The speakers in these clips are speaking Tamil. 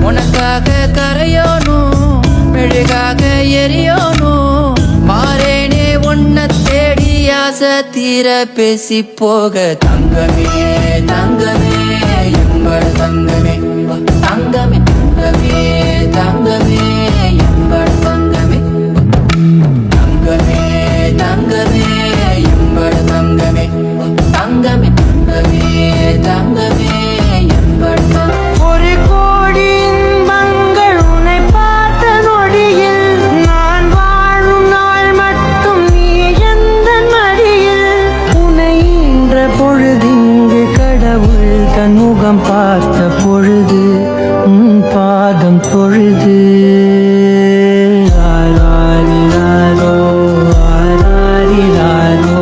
உனக்காக கரையோனும் மெழுகாக எரியோனும் மாறேனே உன்னை தேடி ஆசை தீர பேசி போக தங்கமே தங்கமே எங்கள் தங்கமே தங்கமே தங்கமே தங்கமே எங்கள் தங்கமே தங்கமே தங்கமே எங்கள் தங்கமே தங்கமே தங்கமே தங்கமே எங்கள் ஒரு கோடி இன்பங்கள் உன்னை பார்த்த நொடியில் நான் வாழும் நாள் மட்டும் நீ எந்த மடியில் உன்னை ஈன்ற பொழுதிங்கு கடவுள் தன் முகம் பார்த்த பொழுது உன் பாதம் தொழுது ஆராரிராரோ ஆராரிராரோ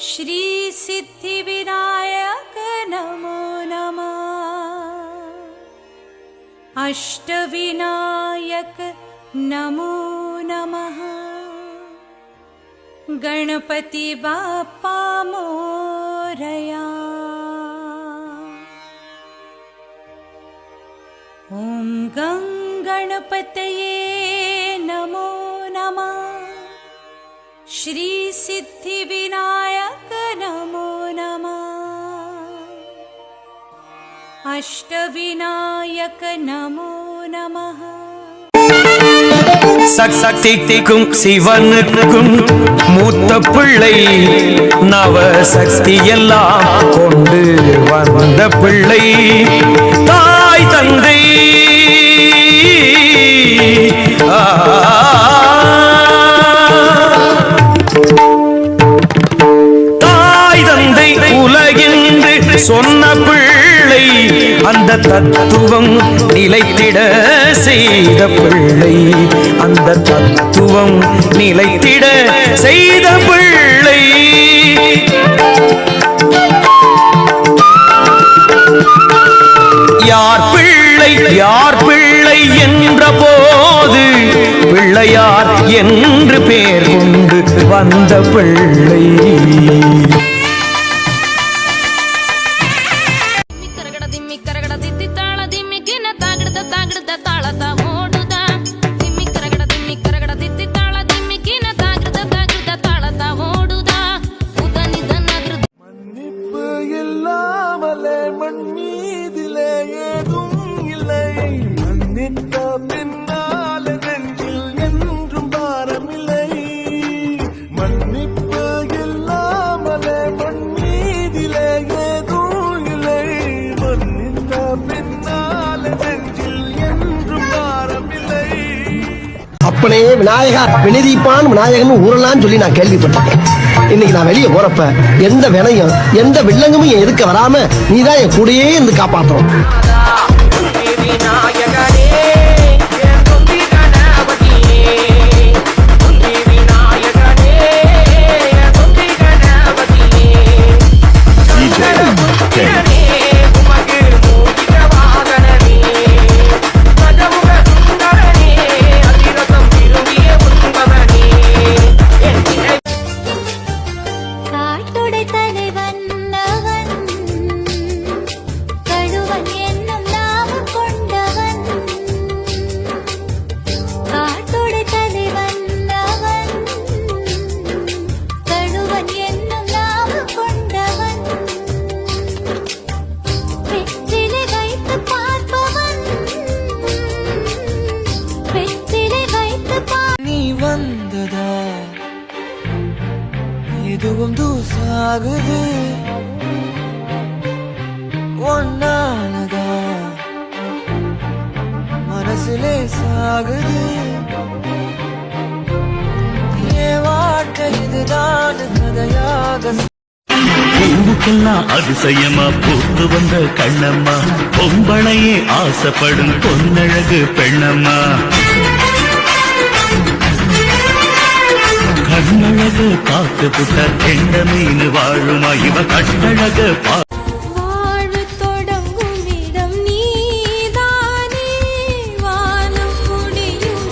श्री सिद्धि विनायक नमो नमः अष्टविनायक नमो नमः गणपति बाप्पा मोरया ओम गं गणपतये नमो नमः श्री सिद्धि विनायक नमो नमः अष्टविनायक नमो नमः சக்திக்கும் சிவனுக்கும் மூத்த பிள்ளை நவ சக்தி எல்லாம் கொண்டு வந்த பிள்ளை தாய் தந்தை தாய் தந்தை உலகென்று சொன்ன பிள்ளை அந்த தத்துவம் நிலைத்திட செய்த பிள்ளை அந்த தத்துவம் நிலைத்திட செய்த பிள்ளை யார் பிள்ளை என்ற போது பிள்ளையார் என்று பெயர் கொண்டு வந்த பிள்ளை அப்பனே விநாயகா வினதிப்பான் விநாயகன் ஊரெல்லாம் சொல்லி நான் கேள்விப்பட்டிருக்கேன். இன்னைக்கு நான் வெளியே போறப்ப எந்த வினையும் எந்த வில்லங்கமும் என் எதுக்க வராம நீதான் என் கூடயே இருந்து காப்பாற்றணும். எதுவும் தூசாகுது ஒன்னானதா மனசுலே சாகுது என் வாழ்க்கை இதுதான் கதையாக பூவுக்கெல்லாம் அதிசயமா பூத்து வந்த கண்ணம்மா பொம்பளையே ஆசைப்படும் பொன்னழகு பெண்ணம்மா கண்ணழகு பார்த்து புட்ட கெண்ட மீன் வாழுமா இவ கட்டழகு வாழ்வு தொடங்கும் இடம் நீதானே வாழும் முடியும்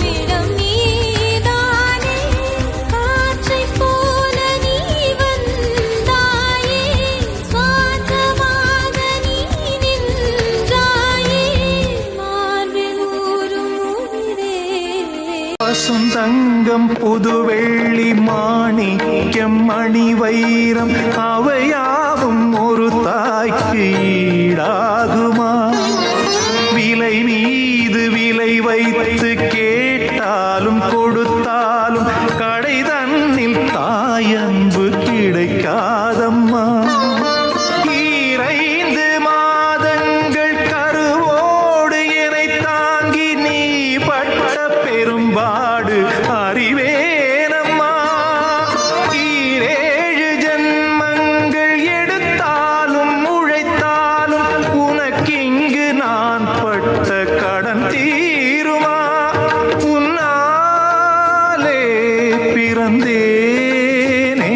தங்கம் புது வெள்ளி மாணிக்கம் மணி வைரம் அவையாவும் ஒரு தாய்க்கு ஈடாகுமா? விலை மீது விலை வைத்து கேட்டாலும் கொடுத்தாலும் கடை தன்னில் தாயன்பு கிடைக்காதம்மா. 2 மாதங்கள் கருவோடு என்னை தாங்கி நீ பட்ட பெரும்பாடு அறிவேனம்மா. 7 ஜன்மங்கள் எடுத்தாலும் உழைத்தாலும் உனக்கிங்கு நான் பட்ட கடன் தீருமா? உன்னாலே பிறந்தேனே.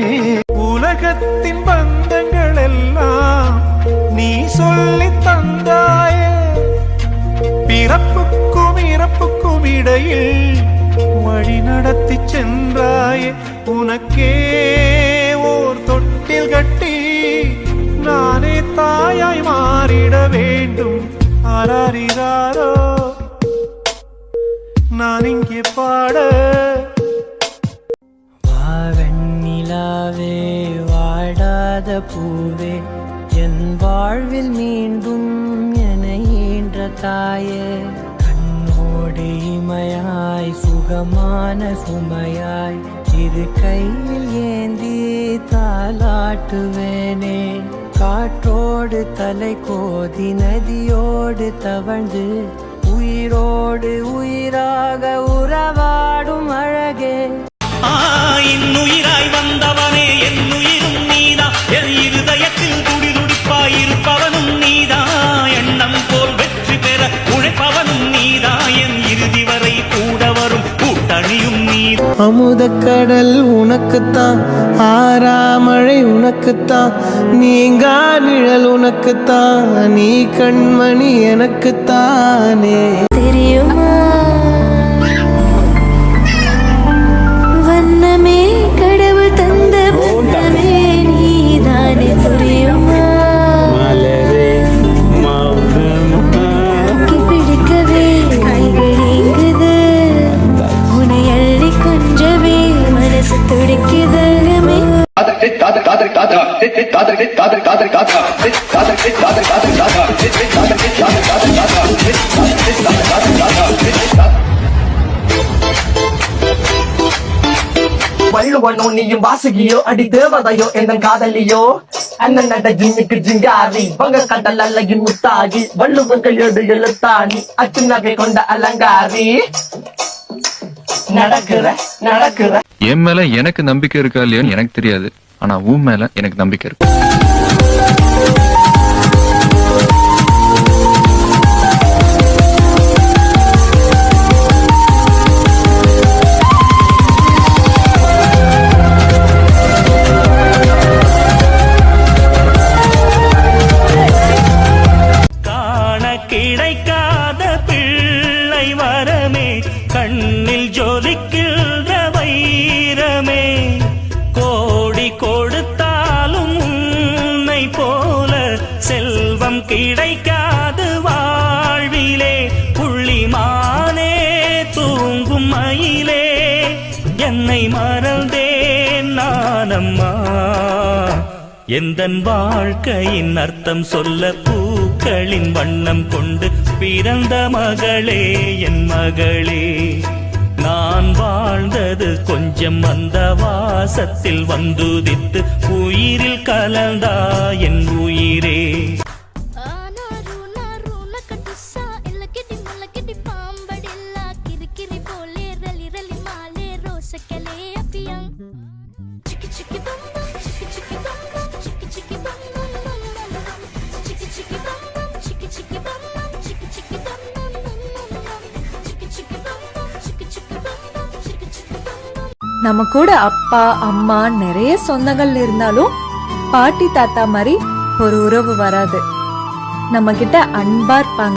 உலகத்தின் பந்தங்கள் எல்லாம் நீ சொல்லி தந்தாயே, பிறப்புக்கும் இறப்புக்கும் இடையில் வழி நடத்தி சென்றாயே. உனக்கே ஓர் தொட்டில் கட்டி நானே தாயாய் மாறிட வேண்டும். ஆராரிராரோ நான் இங்கே பாட. வாவெண்ணிலாவே வாடாத பூவே என் வாழ்வில் மீண்டும் என ஈன்ற தாயே. கண்ணோடு இமையாய் சுகமான சுமையாய் இரு கையில் ஏந்தி தாலாட்டுவேனே. காற்றோடு தலை கோதி நதியோடு தவழ்ந்து உயிரோடு உயிராக உறவாடும் அழகே. இன்னுயிராய் வந்தவனே என் உயிரும் நீதா, என் இருதயத்தில் துடிதுடிப்பாயிருப்பவனும் நீதா, எண்ணம் போல் வெற்றி பெற உழைப்பவனும் நீதா, என் இறுதி வரை கூட வரும் கூட்டணியும் நீதா. அமுதக்கடல் உனக்குத்தான், ஆறாமழை உனக்குத்தான், நீங்கா நிழல் உனக்குத்தான், நீ கண்மணி எனக்குத்தானே. தெரியுமா வண்ணமே கடவுள் தந்த வண்ணமே நீதானே புரியுமா? தூக்கி பிடிக்கவே கைகள் ஏங்குது, உன்னை அள்ளி கொஞ்சவே மனசு துடிக்குது. வள்ளுவனோ நீயும் வாசுகியோ அடி தேவதையோ எந்த காதலியோ அண்ணன் நட ஜிம்மிக்கு ஜிங்காரி வங்க கடல் அல்லகின் முத்தாகி வள்ளுவன் கையோடு எழுத்தாணி அச்சு நகை கொண்ட அலங்காரி. நடக்கிற என் மேல எனக்கு நம்பிக்கை இருக்கா இல்லையோன்னு எனக்கு தெரியாது, ஆனா உன் மேல எனக்கு நம்பிக்கை இருக்கு. காண கிடைக்காத பிள்ளை வரமே, கண்ணில் ஜொலிக்கின்ற வைரமே, கோடி கொடுத்தாலும் உன்னை போல செல்வம் கிடைக்காது வாழ்விலே. புள்ளிமானே தூங்கும் மயிலே, என்னை மறந்தேன் நானம்மா. எந்தன் வாழ்க்கையின் அர்த்தம் சொல்ல பூக்களின் வண்ணம் கொண்டு பிறந்த மகளே என் மகளே. நான் வாழ்ந்தது கொஞ்சம் அந்த வாசத்தில் வந்துதித்து உயிரில் கலந்தா என் உயிரே. நம்ம கூட அப்பா அம்மா நிறைய சொந்தங்கள் இருந்தாலும் பாட்டி தாத்தா மாதிரி ஒரு உறவு வராது. நம்ம கிட்ட அன்பா இருப்பாங்க.